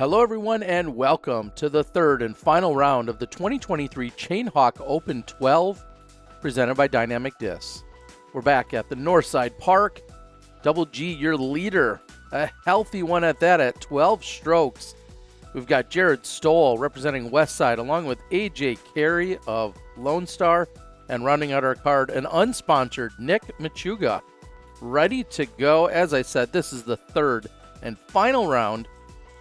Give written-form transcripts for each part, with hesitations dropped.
Hello everyone and welcome to the third and final round of the 2023 Chainhawk Open 12 presented by Dynamic Discs. We're back at the Northside Park. Double G, your leader, a healthy one at that at 12 strokes. We've got Jared Stoll representing Westside along with AJ Carey of Lone Star, and rounding out our card, an unsponsored Nick Machuga. Ready to go. As I said, this is the third and final round.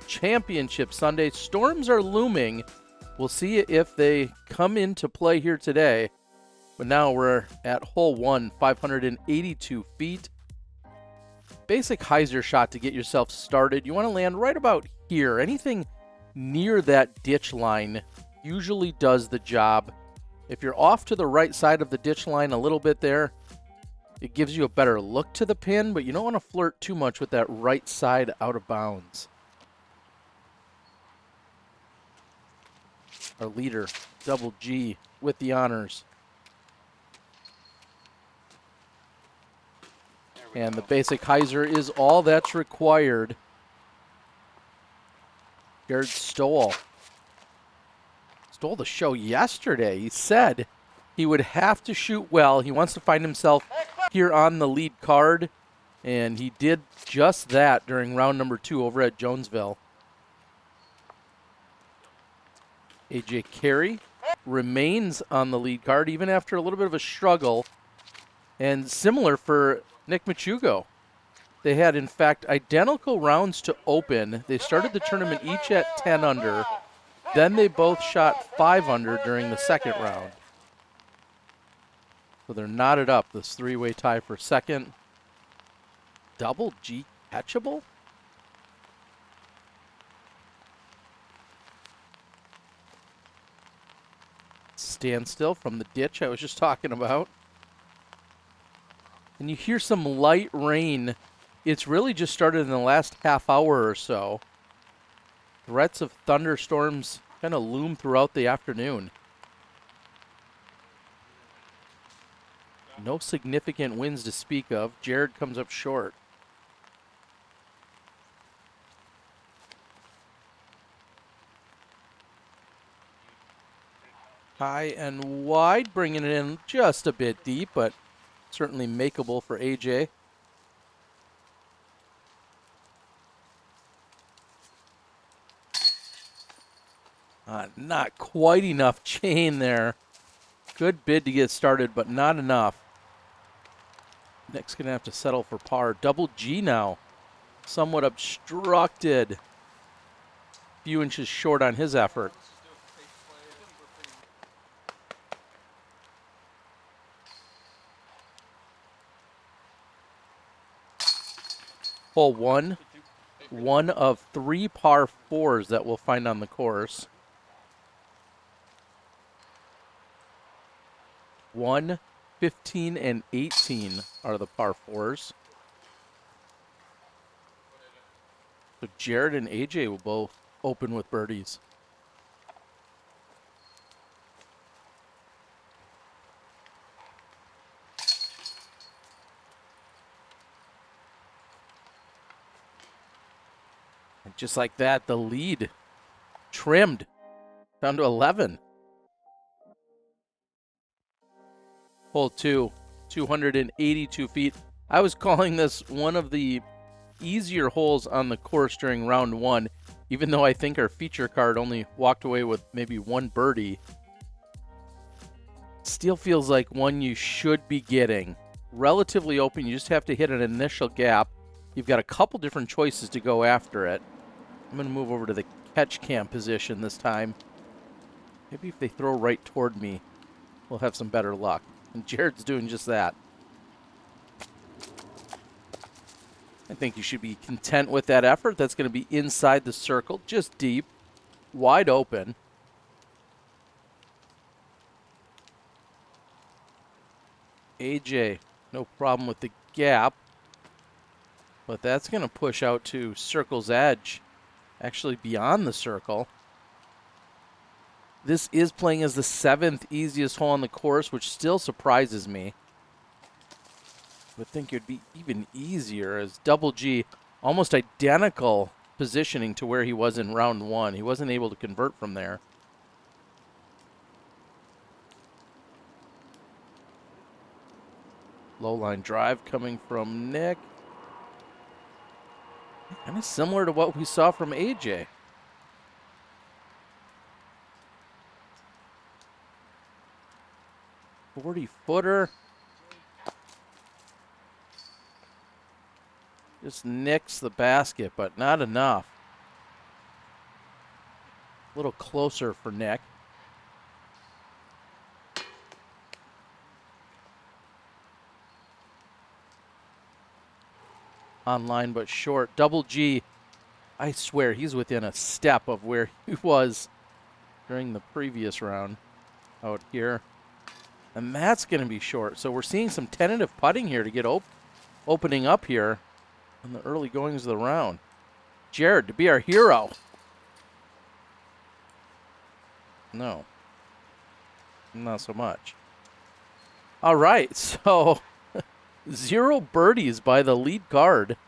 Championship Sunday. Storms are looming. We'll see if they come into play here today. But now we're at hole 1, 582 feet. Basic hyzer shot to get yourself started. You want to land right about here. Anything near that ditch line usually does the job. If you're off to the right side of the ditch line a little bit there, it gives you a better look to the pin, but you don't want to flirt too much with that right side out of bounds. Our leader, Double G, with the honors. And the basic hyzer is all that's required. Garrett Stoll. Stole the show yesterday. He said he would have to shoot well. He wants to find himself here on the lead card, and he did just that during round number 2 over at Jonesville. AJ Carey remains on the lead card even after a little bit of a struggle, and similar for Nick Machuga. They had, in fact, identical rounds to open. They started the tournament each at 10 under. Then they both shot 5 under during the second round. So they're knotted up, this three-way tie for second. Double G catchable? Standstill from the ditch I was just talking about. And you hear some light rain. It's really just started in the last half hour or so. Threats of thunderstorms kind of loom throughout the afternoon. No significant winds to speak of. Jared comes up short. High and wide, bringing it in just a bit deep, but certainly makeable for AJ. Not quite enough chain there. Good bid to get started, but not enough. Nick's going to have to settle for par. Double G now. Somewhat obstructed. A few inches short on his effort. Hole 1. One of 3 par 4s that we'll find on the course. 1, 15, and 18 are the par 4s. So Jared and AJ will both open with birdies. And just like that, the lead trimmed down to 11. Hole 2, 282 feet. I was calling this one of the easier holes on the course during round 1, even though I think our feature card only walked away with maybe 1 birdie. Still feels like one you should be getting. Relatively open, you just have to hit an initial gap. You've got a couple different choices to go after it. I'm going to move over to the catch cam position this time. Maybe if they throw right toward me, we'll have some better luck. And Jared's doing just that. I think you should be content with that effort. That's going to be inside the circle, just deep, wide open. AJ, no problem with the gap. But that's going to push out to circle's edge, actually beyond the circle. This is playing as the 7th easiest hole on the course, which still surprises me. I would think it would be even easier, as Double G, almost identical positioning to where he was in round one. He wasn't able to convert from there. Low line drive coming from Nick. Kind of similar to what we saw from AJ. .40-footer. Just nicks the basket, but not enough. A little closer for Nick. Online but short. Double G, I swear he's within a step of where he was during the previous round out here. And that's going to be short. So we're seeing some tentative putting here to get opening up here in the early goings of the round. Jared to be our hero. No. Not so much. All right, so 0 birdies by the lead card.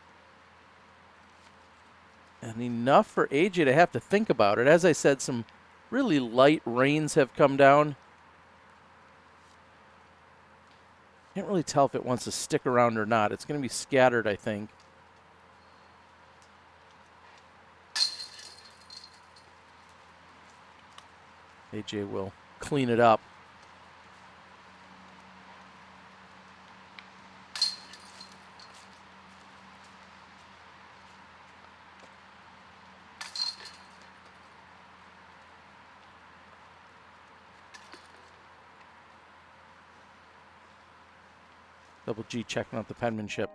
And enough for AJ to have to think about it. As I said, some really light rains have come down. Can't really tell if it wants to stick around or not. It's going to be scattered, I think. AJ will clean it up. Double G checking out the penmanship.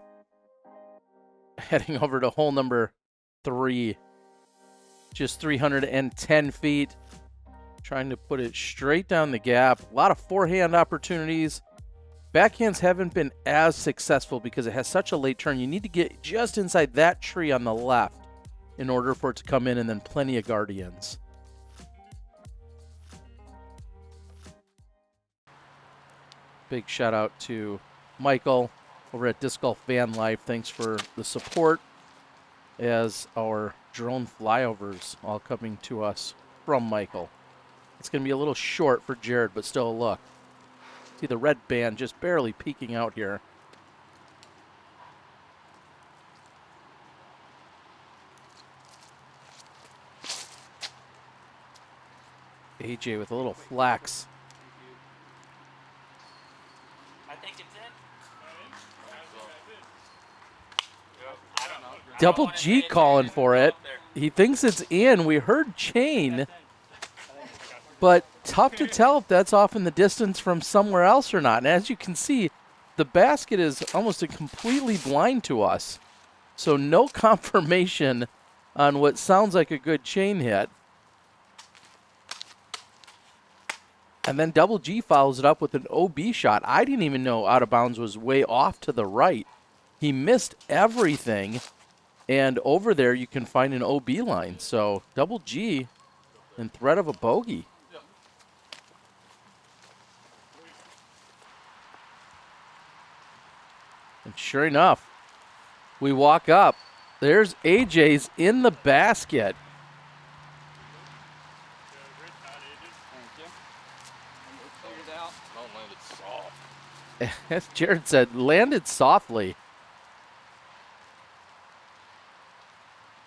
Heading over to hole number 3. Just 310 feet. Trying to put it straight down the gap. A lot of forehand opportunities. Backhands haven't been as successful because it has such a late turn. You need to get just inside that tree on the left in order for it to come in, and then plenty of guardians. Big shout out to Michael over at Disc Golf Van Life. Thanks for the support as our drone flyovers all coming to us from Michael. It's going to be a little short for Jared, but still a look. See the red band just barely peeking out here. AJ with a little flex. I think it's in. Double G calling for it. He thinks it's in. We heard chain. But tough to tell if that's off in the distance from somewhere else or not. And as you can see, the basket is almost completely blind to us. So no confirmation on what sounds like a good chain hit. And then Double G follows it up with an OB shot. I didn't even know out of bounds was way off to the right. He missed everything. And over there you can find an OB line. So Double G in threat of a bogey. And sure enough, we walk up. There's AJ's in the basket. As Jared said, landed softly.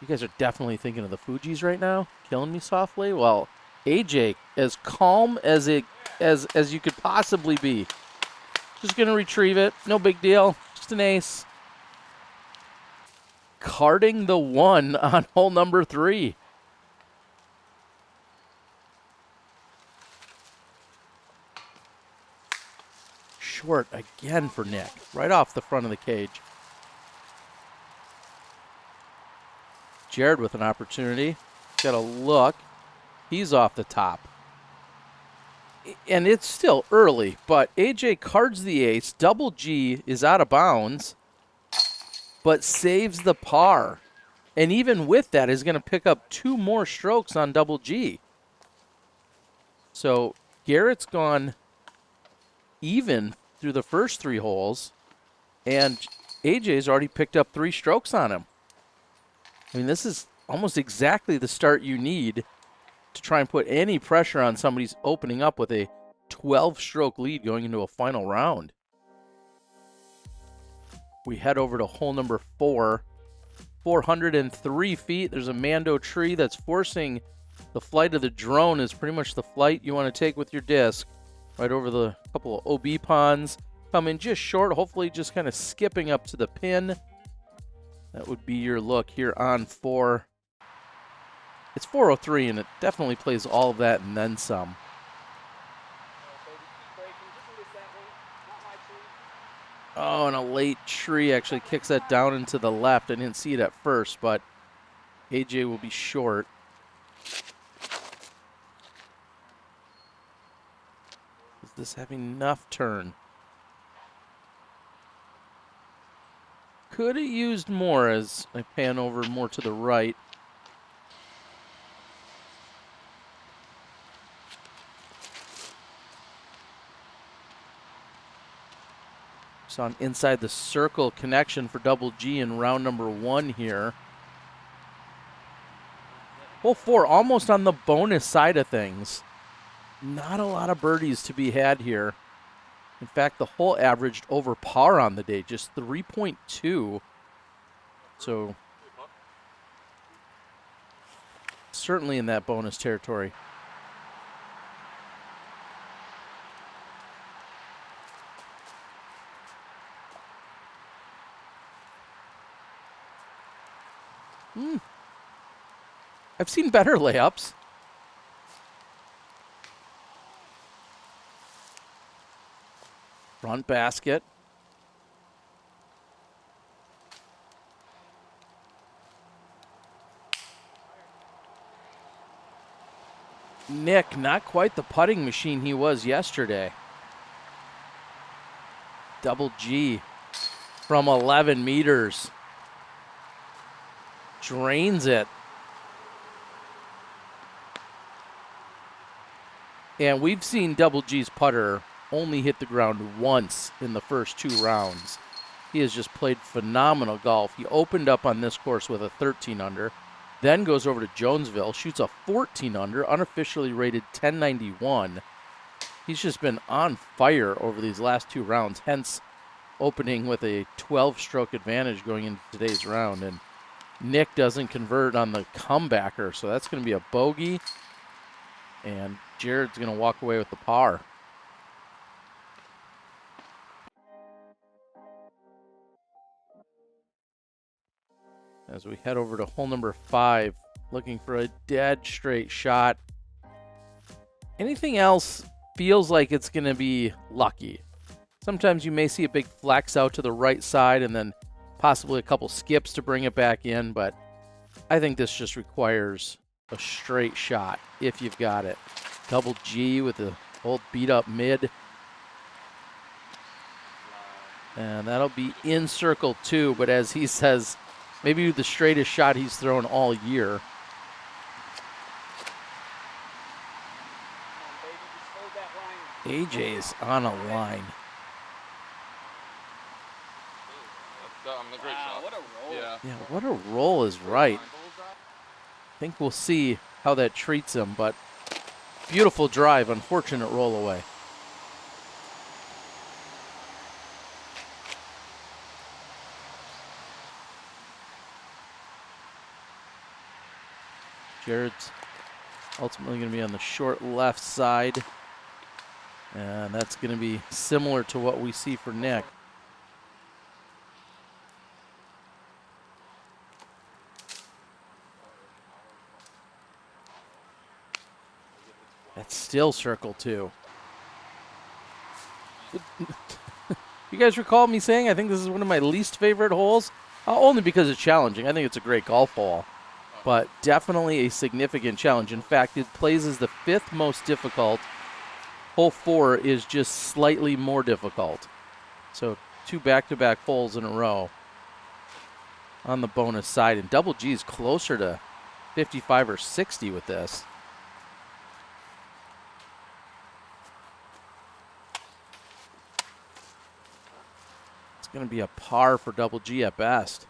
You guys are definitely thinking of the Fujis right now, killing me softly. Well, AJ, as calm as you could possibly be. Just gonna retrieve it, no big deal. Just an ace. Carding the 1 on hole number 3. Short again for Nick, right off the front of the cage. Jared with an opportunity. Got a look. He's off the top. And it's still early, but AJ cards the ace. Double G is out of bounds, but saves the par. And even with that, is going to pick up 2 more strokes on Double G. So Garrett's gone even through the first 3 holes, and AJ's already picked up 3 strokes on him. I mean, this is almost exactly the start you need to try and put any pressure on somebody who's opening up with a 12-stroke lead going into a final round. We head over to hole number 4. 403 feet. There's a Mando tree that's forcing the flight of the drone, is pretty much the flight you want to take with your disc. Right over the couple of OB ponds. Come in just short, hopefully just kind of skipping up to the pin. That would be your look here on 4. It's 403, and it definitely plays all of that and then some. Oh, and a late tree actually kicks that down into the left. I didn't see it at first, but AJ will be short. Is this having enough turn? Could have used more as I pan over more to the right. So on inside the circle connection for Double G in round number 1 here. Hole 4 almost on the bonus side of things. Not a lot of birdies to be had here. In fact, the hole averaged over par on the day, just 3.2. So certainly in that bonus territory. I've seen better layups. Front basket. Nick, not quite the putting machine he was yesterday. Double G from 11 meters. Drains it. And we've seen Double G's putter only hit the ground once in the first 2 rounds. He has just played phenomenal golf. He opened up on this course with a 13 under, then goes over to Jonesville, shoots a 14 under, unofficially rated 1091. He's just been on fire over these last 2 rounds, hence opening with a 12-stroke advantage going into today's round. And Nick doesn't convert on the comebacker, so that's going to be a bogey. And Jared's going to walk away with the par. As we head over to hole number 5, looking for a dead straight shot. Anything else feels like it's going to be lucky. Sometimes you may see a big flex out to the right side and then possibly a couple skips to bring it back in, but I think this just requires a straight shot if you've got it. Double G with the old beat up mid. And that'll be in circle 2, but as he says, maybe the straightest shot he's thrown all year. AJ is on a line. What a roll. Yeah, what a roll is right. I think we'll see how that treats him, but beautiful drive, unfortunate roll away. Jared's ultimately going to be on the short left side. And that's going to be similar to what we see for Nick. That's still circle 2. You guys recall me saying I think this is one of my least favorite holes? Only because it's challenging. I think it's a great golf hole, but definitely a significant challenge. In fact, it plays as the 5th most difficult. Hole 4 is just slightly more difficult. So 2 back-to-back holes in a row on the bonus side. And Double G is closer to 55 or 60 with this. It's going to be a par for Double G at best.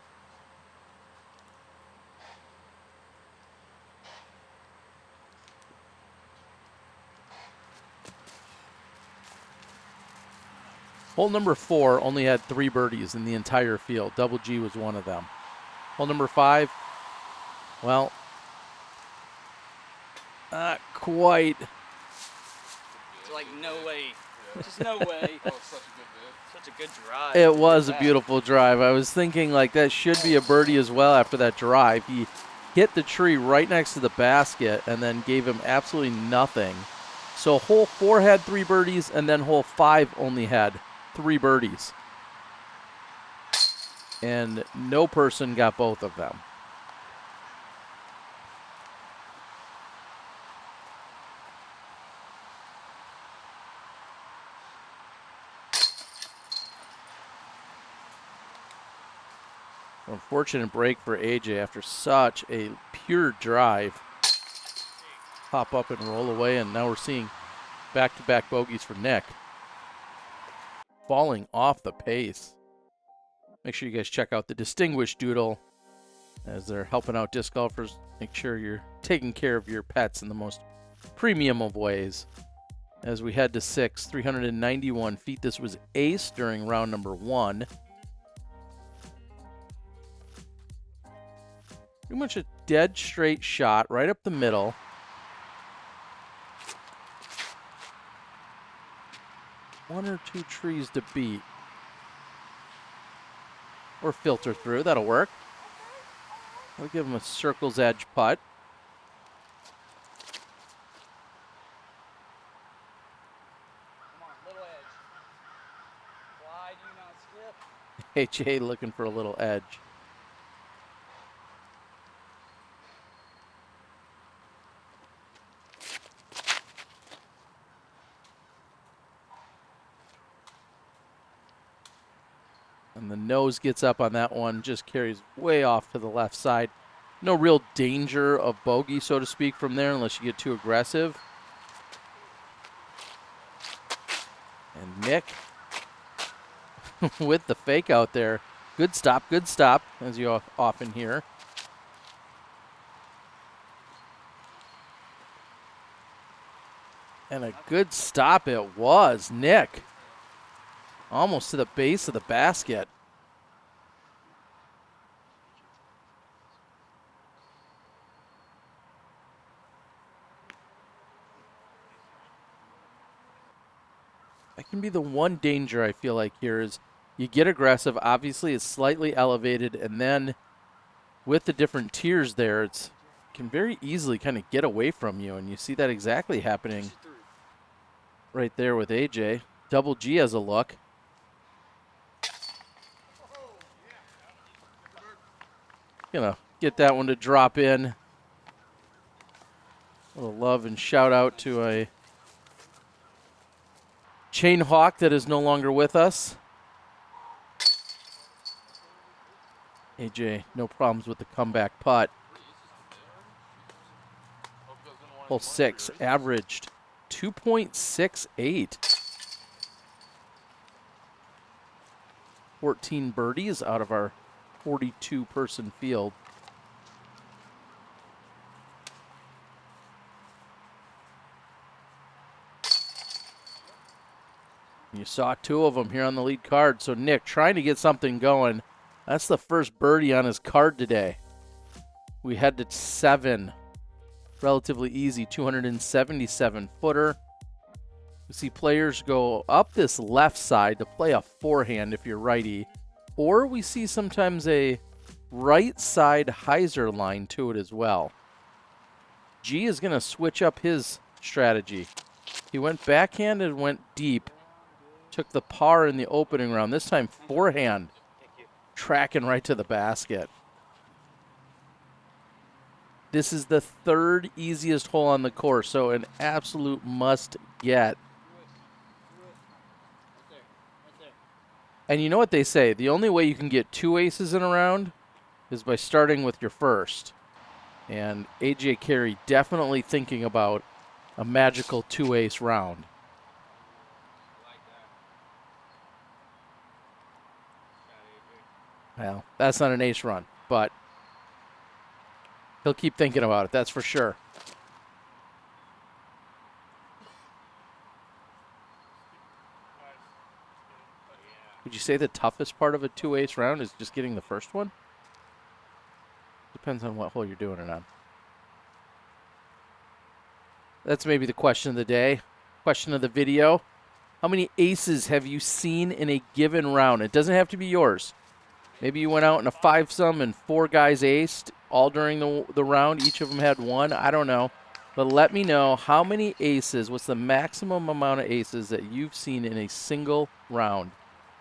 Hole number 4 only had 3 birdies in the entire field. Double G was one of them. Hole number 5, well, not quite. It's like, no way. Just no way. Oh, such a good drive. It was a beautiful drive. I was thinking, like, that should be a birdie as well after that drive. He hit the tree right next to the basket and then gave him absolutely nothing. So hole 4 had 3 birdies, and then hole 5 only had 3 birdies. And no person got both of them. Unfortunate break for AJ after such a pure drive. Pop up and roll away, and now we're seeing back-to-back bogeys for Nick. Falling off the pace. Make sure you guys check out the Distinguished Doodle as they're helping out disc golfers. Make sure you're taking care of your pets in the most premium of ways. As we head to 6, 391 feet. This was ace during round number 1. Pretty much a dead straight shot right up the middle. One or two trees to beat. Or filter through, that'll work. We'll give him a circle's edge putt. Come on, little edge. Why do you not skip? HA looking for a little edge. And the nose gets up on that one, just carries way off to the left side. No real danger of bogey, so to speak, from there unless you get too aggressive. And Nick with the fake out there. Good stop, as you often hear. And a good stop it was. Nick almost to the base of the basket. That can be the one danger I feel like here is you get aggressive. Obviously, it's slightly elevated, and then with the different tiers there, it can very easily kind of get away from you, and you see that exactly happening right there with AJ. Double G has a look. Gonna get that one to drop in. A little love and shout out to a Chain Hawk that is no longer with us. AJ, no problems with the comeback putt. Hole 6 averaged 2.68. 14 birdies out of our 42-person field. You saw 2 of them here on the lead card. So Nick trying to get something going. That's the first birdie on his card today. We head to 7. Relatively easy, 277-footer. You see players go up this left side to play a forehand if you're righty. Or we see sometimes a right side hyzer line to it as well. G is going to switch up his strategy. He went backhand and went deep. Took the par in the opening round. This time forehand. Tracking right to the basket. This is the 3rd easiest hole on the course, so an absolute must get. And you know what they say, the only way you can get 2 aces in a round is by starting with your first. And AJ Carey definitely thinking about a magical 2-ace round. Well, that's not an ace run, but he'll keep thinking about it, that's for sure. Would you say the toughest part of a 2-ace round is just getting the first one? Depends on what hole you're doing it on. That's maybe the question of the day. Question of the video. How many aces have you seen in a given round? It doesn't have to be yours. Maybe you went out in a 5-some and 4 guys aced all during the round. Each of them had 1. I don't know. But let me know how many aces, what's the maximum amount of aces that you've seen in a single round?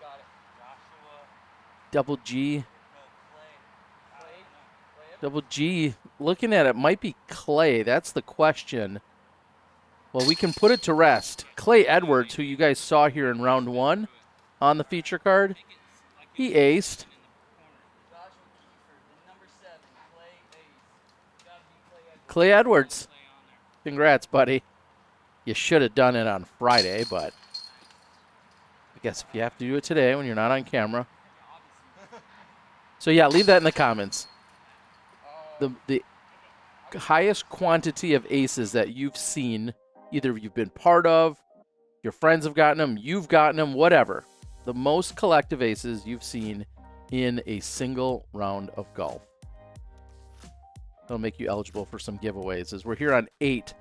Got it. Joshua. Double G. No, Clay. Double G. Looking at it, might be Clay. That's the question. Well, we can put it to rest. Clay Edwards, who you guys saw here in round 1 on the feature card, he aced. Clay Edwards. Congrats, buddy. You should have done it on Friday, but I guess if you have to do it today when you're not on camera. So, yeah, leave that in the comments. The highest quantity of aces that you've seen, either you've been part of, your friends have gotten them, you've gotten them, whatever. The most collective aces you've seen in a single round of golf. That'll make you eligible for some giveaways as we're here on 8,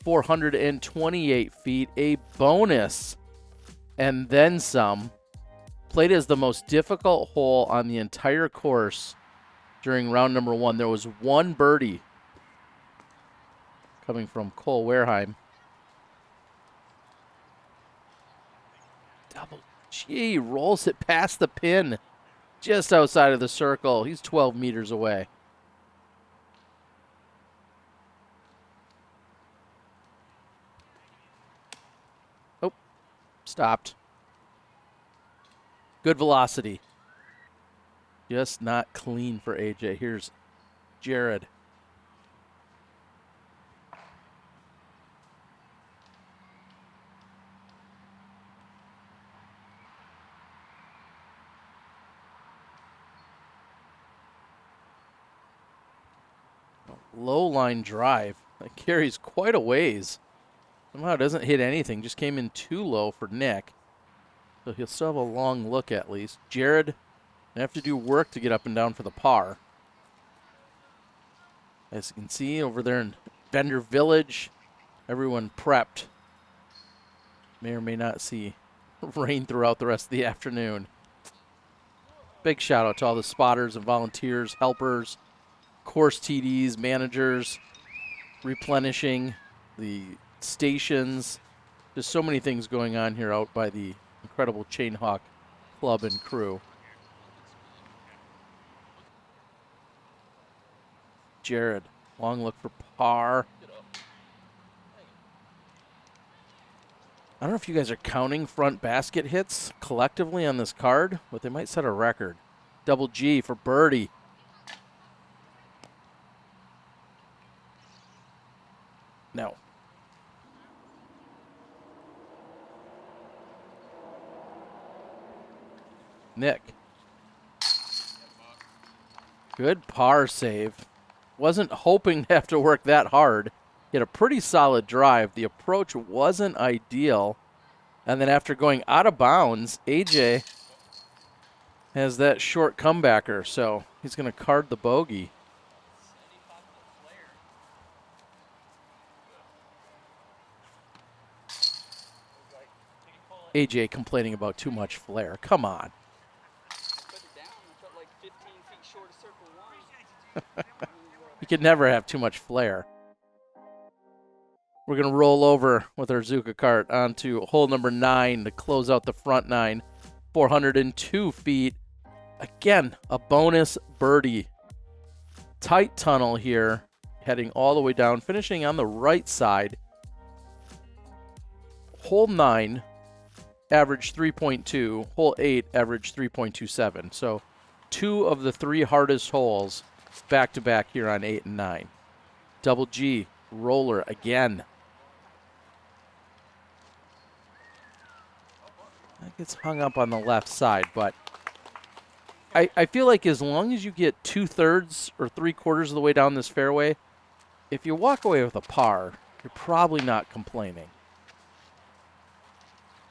428 feet, a bonus, and then some. Played as the most difficult hole on the entire course during round number 1. There was 1 birdie coming from Cole Wareheim. Double G rolls it past the pin just outside of the circle. He's 12 meters away. Oh, stopped. Good velocity. Just not clean for AJ. Here's Jared. Low line drive. That carries quite a ways. Somehow doesn't hit anything. Just came in too low for Nick. So he'll still have a long look at least. Jared, they have to do work to get up and down for the par. As you can see over there in Bender Village, everyone prepped. May or may not see rain throughout the rest of the afternoon. Big shout out to all the spotters and volunteers, helpers, course TDs, managers, replenishing the stations. There's so many things going on here out by the incredible Chain Hawk club and crew. Jared, long look for par. I don't know if you guys are counting front basket hits collectively on this card, but they might set a record. Double G for birdie. No. Nick. Good par save. Wasn't hoping to have to work that hard. He had a pretty solid drive. The approach wasn't ideal. And then after going out of bounds, AJ has that short comebacker, so he's going to card the bogey. AJ complaining about too much flare. Come on. You could never have too much flare. We're going to roll over with our Zuka cart onto hole number 9 to close out the front 9. 402 feet. Again, a bonus birdie. Tight tunnel here, heading all the way down, finishing on the right side. Hole 9, average 3.2. Hole 8, average 3.27. So 2 of the 3 hardest holes back-to-back here on 8 and 9. Double G, roller again. That gets hung up on the left side, but I feel like as long as you get 2/3 or 3/4 of the way down this fairway, if you walk away with a par, you're probably not complaining.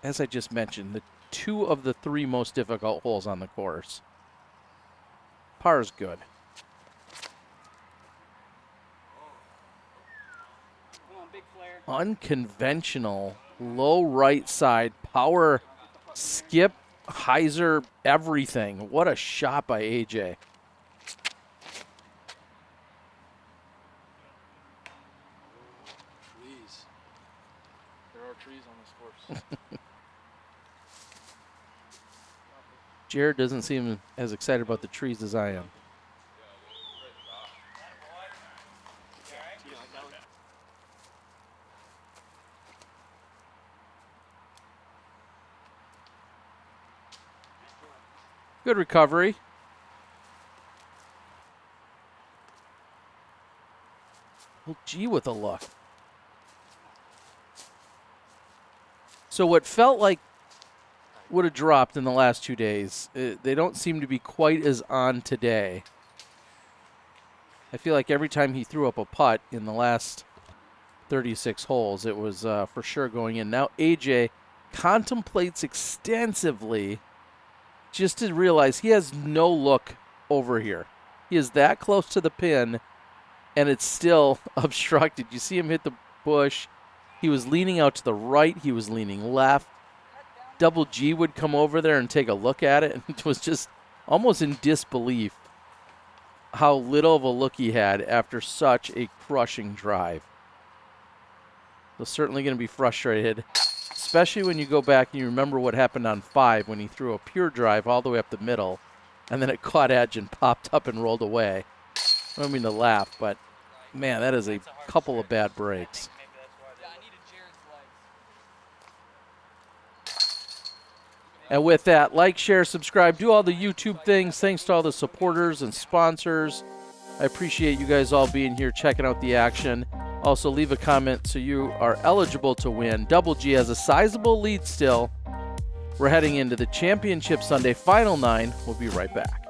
As I just mentioned, the 2 of the 3 most difficult holes on the course. Par is good. Come on, big flare. Unconventional, low right side, power, skip, hyzer, everything. What a shot by AJ. Trees. There are trees on this course. Jared doesn't seem as excited about the trees as I am. Good recovery. Well, gee, with a look. So what felt like would have dropped in the last 2 days, they don't seem to be quite as on today. I feel like every time he threw up a putt in the last 36 holes, it was for sure going in. Now AJ contemplates extensively just to realize he has no look over here. He is that close to the pin, and it's still obstructed. You see him hit the bush. He was leaning out to the right. He was leaning left. Double G would come over there and take a look at it, and it was just almost in disbelief how little of a look he had after such a crushing drive. So certainly going to be frustrated, especially when you go back and you remember what happened on 5 when he threw a pure drive all the way up the middle, and then it caught edge and popped up and rolled away. I don't mean to laugh, but man, that is a couple of bad breaks. Yeah, I needed Jared's legs. And with that, like, share, subscribe, do all the YouTube things. Thanks to all the supporters and sponsors. I appreciate you guys all being here, checking out the action. Also, leave a comment so you are eligible to win. Double G has a sizable lead still. We're heading into the Championship Sunday Final 9. We'll be right back.